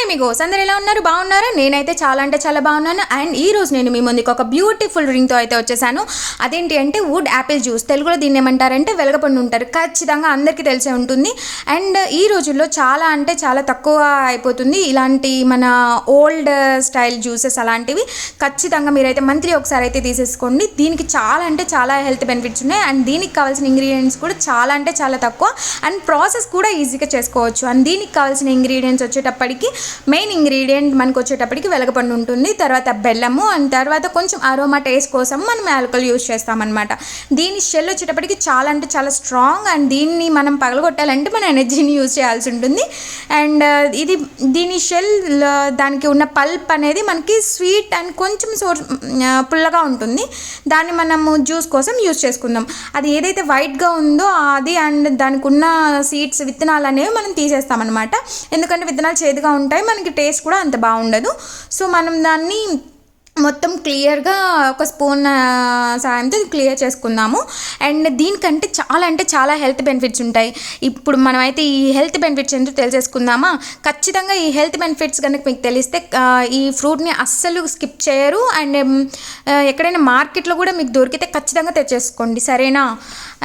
Amigos అందరూ ఎలా ఉన్నారు? బాగున్నారా? నేనైతే చాలా అంటే చాలా బాగున్నాను. అండ్ ఈ రోజు నేను మీ ముందుకు ఒక బ్యూటిఫుల్ డ్రింక్తో అయితే వచ్చేసాను. అదేంటి అంటే వుడ్ యాపిల్ జ్యూస్. తెలుగులో దీన్ని ఏమంటారంటే వెలగపండు ఉంటారు. ఖచ్చితంగా అందరికీ తెలిసే ఉంటుంది. అండ్ ఈ రోజుల్లో చాలా అంటే చాలా తక్కువ అయిపోతుంది ఇలాంటి మన ఓల్డ్ స్టైల్ జ్యూసెస్ అలాంటివి. ఖచ్చితంగా మీరైతే మంత్లీ ఒకసారి అయితే తీసేసుకోండి. దీనికి చాలా అంటే చాలా హెల్త్ బెనిఫిట్స్ ఉన్నాయి. అండ్ దీనికి కావాల్సిన ఇంగ్రీడియంట్స్ కూడా చాలా అంటే చాలా తక్కువ. అండ్ ప్రాసెస్ కూడా ఈజీగా చేసుకోవచ్చు. అండ్ దీనికి కావాల్సిన ఇంగ్రీడియంట్స్ వచ్చేటప్పటికి మెయిన్ ఇంగ్రీడియంట్ మనకు వచ్చేటప్పటికి వెలగపండు ఉంటుంది, తర్వాత బెల్లము, అండ్ తర్వాత కొంచెం అరోమా టేస్ట్ కోసం మనం ఆల్కహాల్ యూజ్ చేస్తామన్నమాట. దీని షెల్ వచ్చేటప్పటికి చాలా అంటే చాలా స్ట్రాంగ్. అండ్ దీన్ని మనం పగలగొట్టాలంటే మన ఎనర్జీని యూజ్ చేయాల్సి ఉంటుంది. అండ్ దీని షెల్ దానికి ఉన్న పల్ప్ అనేది మనకి స్వీట్ అండ్ కొంచెం పుల్లగా ఉంటుంది. దాన్ని మనము జ్యూస్ కోసం యూజ్ చేసుకుందాం. అది ఏదైతే వైట్గా ఉందో అది అండ్ దానికి ఉన్న సీడ్స్ విత్తనాలు అనేవి మనం తీసేస్తామన్నమాట. ఎందుకంటే విత్తనాలు చేదుగా ఉంటాయి, మనకి టేస్ట్ కూడా అంత బాగుండదు. సో మనం దాన్ని మొత్తం క్లియర్గా ఒక స్పూన్ సాయంతో క్లియర్ చేసుకుందాము. అండ్ దీనికంటే చాలా అంటే చాలా హెల్త్ బెనిఫిట్స్ ఉంటాయి. ఇప్పుడు మనమైతే ఈ హెల్త్ బెనిఫిట్స్ ఏంటో తెలిసేసుకుందామా. ఖచ్చితంగా ఈ హెల్త్ బెనిఫిట్స్ కనుక మీకు తెలిస్తే ఈ ఫ్రూట్ని అస్సలు స్కిప్ చేయరు. అండ్ ఎక్కడైనా మార్కెట్లో కూడా మీకు దొరికితే ఖచ్చితంగా తెచ్చేసుకోండి, సరేనా.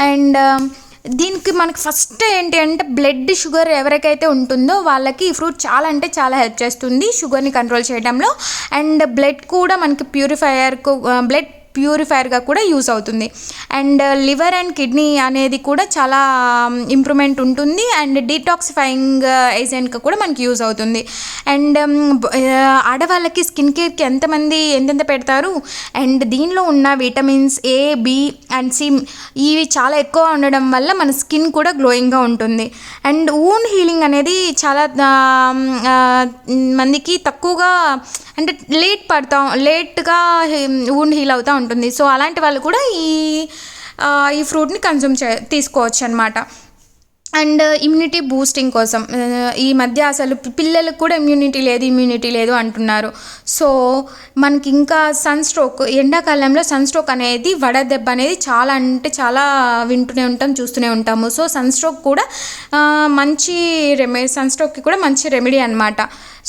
అండ్ దీనికి మనకు ఫస్ట్ ఏంటి అంటే బ్లడ్ షుగర్ ఎవరికైతే ఉంటుందో వాళ్ళకి ఈ ఫ్రూట్ చాలా అంటే చాలా హెల్ప్ చేస్తుంది షుగర్ని కంట్రోల్ చేయడంలో. అండ్ బ్లడ్ కూడా మనకి బ్లడ్ ప్యూరిఫైయర్గా కూడా యూస్ అవుతుంది. అండ్ లివర్ అండ్ కిడ్నీ అనేది కూడా చాలా ఇంప్రూవ్మెంట్ ఉంటుంది. అండ్ డీటాక్సిఫైయింగ్ ఏజెంట్గా కూడా మనకి యూజ్ అవుతుంది. అండ్ ఆడవాళ్ళకి స్కిన్ కేర్కి ఎంతెంత పెడతారు. అండ్ దీనిలో ఉన్న vitamins A, B and C ఇవి చాలా ఎక్కువ ఉండడం వల్ల మన స్కిన్ కూడా గ్లోయింగ్గా ఉంటుంది. అండ్ వూండ్ హీలింగ్ అనేది చాలా మందికి తక్కువగా అంటే లేట్గా వూండ్ హీల్ అవుతూ ఉంటుంది. సో అలాంటి వాళ్ళు కూడా ఈ ఫ్రూట్ని తీసుకోవచ్చు అనమాట. అండ్ ఇమ్యూనిటీ బూస్టింగ్ కోసం ఈ మధ్య అసలు పిల్లలకు కూడా ఇమ్యూనిటీ లేదు అంటున్నారు. సో మనకి ఇంకా ఎండాకాలంలో సన్ స్ట్రోక్ అనేది వడదెబ్బ అనేది చాలా అంటే చాలా చూస్తూనే ఉంటాము. సో సన్ స్ట్రోక్కి కూడా మంచి రెమెడీ అనమాట.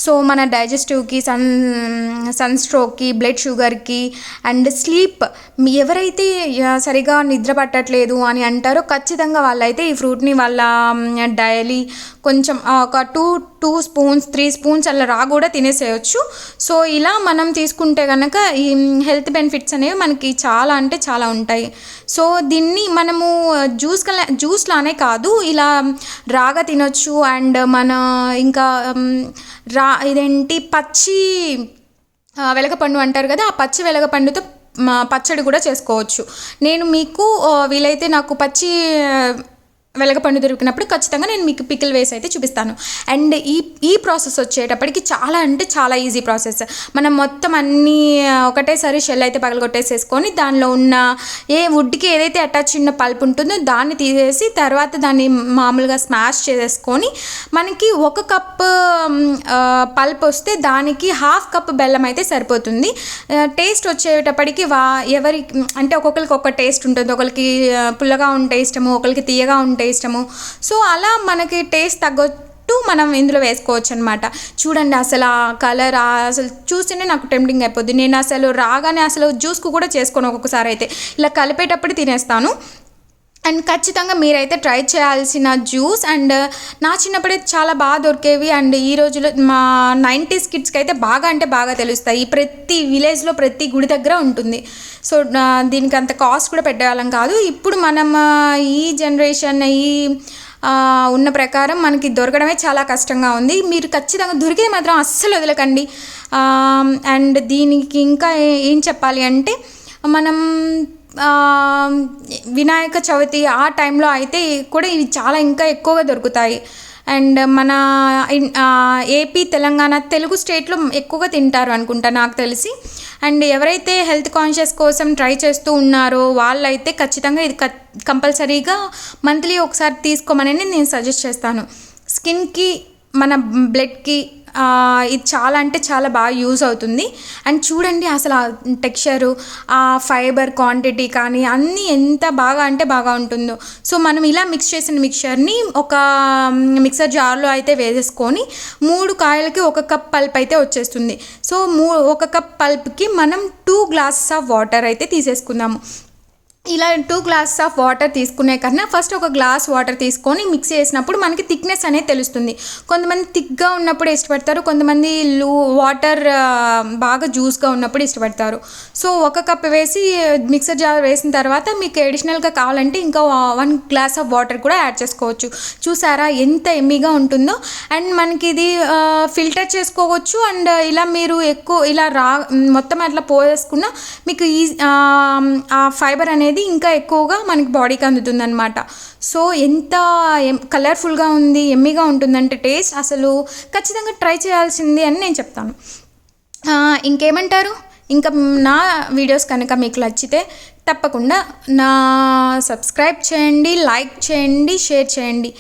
సో మన డైజెస్టివ్కి సన్ స్ట్రోక్కి, బ్లడ్ షుగర్కి అండ్ స్లీప్ ఎవరైతే సరిగా నిద్ర పట్టట్లేదు అని అంటారో ఖచ్చితంగా వాళ్ళైతే ఈ ఫ్రూట్ని వాళ్ళ డైలీ కొంచెం ఒక 2 స్పూన్స్ 3 స్పూన్స్ అలా కూడా తినేసేయచ్చు. సో ఇలా మనం తీసుకుంటే కనుక ఈ హెల్త్ బెనిఫిట్స్ అనేవి మనకి చాలా అంటే చాలా ఉంటాయి. సో దీన్ని మనము జ్యూస్ లానే కాదు, ఇలా రాగా తినొచ్చు. అండ్ మన ఇంకా పచ్చి వెలగపండు అంటారు కదా, ఆ పచ్చి వెలగపండుతో పచ్చడి కూడా చేసుకోవచ్చు. నేను మీకు వీలైతే నాకు పచ్చి వెలగపండు దొరికినప్పుడు ఖచ్చితంగా నేను మీకు పికిల్ వేసి అయితే చూపిస్తాను. అండ్ ఈ ప్రాసెస్ వచ్చేటప్పటికి చాలా అంటే చాలా ఈజీ ప్రాసెస్. మనం మొత్తం అన్నీ ఒకటేసారి షెల్ అయితే పగలగొట్టేసేసుకొని దానిలో ఉన్న వుడ్కి ఏదైతే అటాచ్ ఉన్న పల్ప్ ఉంటుందో దాన్ని తీసేసి తర్వాత దాన్ని మామూలుగా స్మాష్ చేసేసుకొని మనకి 1 కప్ పల్ప్ వస్తే దానికి 1/2 కప్ బెల్లం అయితే సరిపోతుంది. టేస్ట్ వచ్చేటప్పటికి అంటే ఒక్కొక్కరికి ఒక్క టేస్ట్ ఉంటుంది. ఒకరికి పుల్లగా ఉంటే ఇష్టము, ఒకరికి తీయగా ఉంటే ఇష్టము. సో అలా మనకి టేస్ట్ తగ్గట్టు మనం ఇందులో వేసుకోవచ్చు అనమాట. చూడండి అసలు ఆ కలర్ అసలు చూస్తేనే నాకు టెంప్టింగ్ అయిపోద్ది. నేను అసలు రాగానే అసలు జ్యూస్కు కూడా చేసుకోను, ఒక్కొక్కసారి అయితే ఇలా కలిపేటప్పుడు తినేస్తాను. అండ్ ఖచ్చితంగా మీరైతే ట్రై చేయాల్సిన జ్యూస్. అండ్ నా చిన్నప్పుడైతే చాలా బాగా దొరికేవి. అండ్ ఈ రోజులో మా 90s కిడ్స్కి అయితే బాగా అంటే బాగా తెలుస్తాయి. ప్రతి విలేజ్లో ప్రతి గుడి దగ్గర ఉంటుంది. సో దీనికి అంత కాస్ట్ కూడా పెట్టేవాళ్ళం కాదు. ఇప్పుడు మనం ఈ జనరేషన్ ఉన్న ప్రకారం మనకి దొరకడమే చాలా కష్టంగా ఉంది. మీరు ఖచ్చితంగా దొరికితే మాత్రం అస్సలు వదలకండి. అండ్ దీనికి ఇంకా ఏం చెప్పాలి అంటే మనం వినాయక చవితి ఆ టైంలో అయితే కూడా ఇవి చాలా ఇంకా ఎక్కువగా దొరుకుతాయి. అండ్ మన ఏపీ, తెలంగాణ, తెలుగు స్టేట్లో ఎక్కువగా తింటారు అనుకుంటా నాకు తెలిసి. అండ్ ఎవరైతే హెల్త్ కాన్షియస్ కోసం ట్రై చేస్తూ ఉన్నారో వాళ్ళైతే ఖచ్చితంగా ఇది కంపల్సరీగా మంత్లీ ఒకసారి తీసుకోమని నేను సజెస్ట్ చేస్తాను. స్కిన్కి, మన బ్లడ్కి ఇది చాలా అంటే చాలా బాగా యూజ్ అవుతుంది. అండ్ చూడండి అసలు ఆ టెక్స్చరు, ఆ ఫైబర్ క్వాంటిటీ కానీ అన్నీ ఎంత బాగా అంటే బాగా ఉంటుందో. సో మనం ఇలా మిక్స్ చేసిన మిక్చర్ని ఒక మిక్సర్ జార్లో అయితే వేసేసుకొని 3 కాయలకి 1 కప్ పల్ప్ అయితే వచ్చేస్తుంది. సో 1 కప్ పల్ప్కి మనం 2 గ్లాసెస్ ఆఫ్ వాటర్ అయితే తీసేసుకుందాము. ఇలా 2 గ్లాసెస్ ఆఫ్ వాటర్ తీసుకునే కన్నా ఫస్ట్ ఒక గ్లాస్ వాటర్ తీసుకొని మిక్స్ చేసినప్పుడు మనకి థిక్నెస్ అనేది తెలుస్తుంది. కొంతమంది థిక్గా ఉన్నప్పుడు ఇష్టపడతారు, కొంతమంది వాటర్ బాగా జ్యూస్గా ఉన్నప్పుడు ఇష్టపడతారు. సో 1 కప్ వేసి మిక్సర్ జార్ వేసిన తర్వాత మీకు అడిషనల్గా కావాలంటే ఇంకా 1 గ్లాస్ ఆఫ్ వాటర్ కూడా యాడ్ చేసుకోవచ్చు. చూసారా ఎంత ఎమ్మీగా ఉంటుందో. అండ్ మనకి ఇది ఫిల్టర్ చేసుకోవచ్చు. అండ్ ఇలా మీరు ఎక్కువ ఇలా మొత్తం అట్లా పోసేసుకున్న మీకు ఆ ఫైబర్ అనేది ఇంకా ఎక్కువగా మనకి బాడీకి అందుతుంది అనమాట. సో ఎంత కలర్ఫుల్గా ఉంది, ఎమ్మీగా ఉంటుందంటే టేస్ట్ అసలు ఖచ్చితంగా ట్రై చేయాల్సింది అని నేను చెప్తాను. ఇంకేమంటారు? ఇంకా నా వీడియోస్ కనుక మీకు నచ్చితే తప్పకుండా సబ్స్క్రైబ్ చేయండి, లైక్ చేయండి, షేర్ చేయండి.